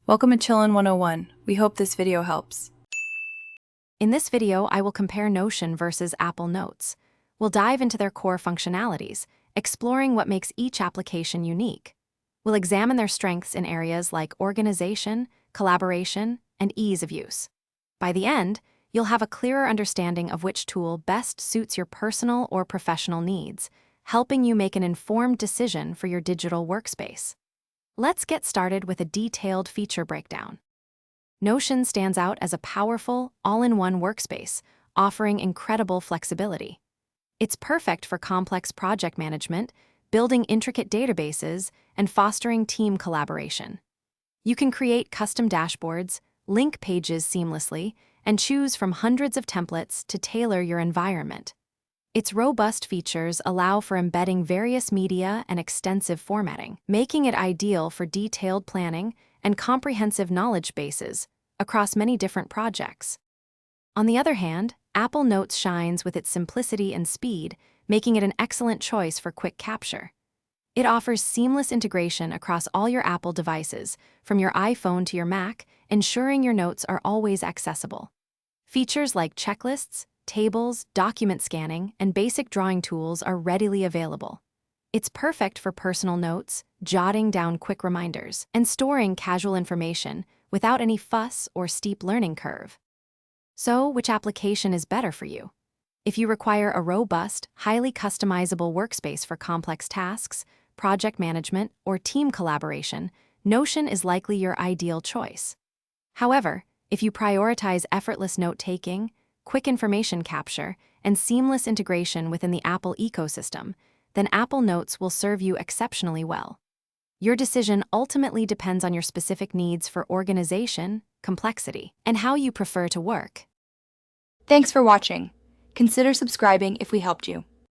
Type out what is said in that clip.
Welcome to Chillin' 101. We hope this video helps. In this video, I will compare Notion versus Apple Notes. We'll dive into their core functionalities, exploring what makes each application unique. We'll examine their strengths in areas like organization, collaboration, and ease of use. By the end, you'll have a clearer understanding of which tool best suits your personal or professional needs, helping you make an informed decision for your digital workspace. Let's get started with a detailed feature breakdown. Notion stands out as a powerful, all-in-one workspace, offering incredible flexibility. It's perfect for complex project management, building intricate databases, and fostering team collaboration. You can create custom dashboards, link pages seamlessly, and choose from hundreds of templates to tailor your environment. Its robust features allow for embedding various media and extensive formatting, making it ideal for detailed planning and comprehensive knowledge bases across many different projects. On the other hand, Apple Notes shines with its simplicity and speed, making it an excellent choice for quick capture. It offers seamless integration across all your Apple devices, from your iPhone to your Mac, ensuring your notes are always accessible. Features like checklists, tables, document scanning, and basic drawing tools are readily available. It's perfect for personal notes, jotting down quick reminders, and storing casual information without any fuss or steep learning curve. So, which application is better for you? If you require a robust, highly customizable workspace for complex tasks, project management, or team collaboration, Notion is likely your ideal choice. However, if you prioritize effortless note-taking, quick information capture, and seamless integration within the Apple ecosystem, then Apple Notes will serve you exceptionally well. Your decision ultimately depends on your specific needs for organization, complexity, and how you prefer to work. Thanks for watching. Consider subscribing if we helped you.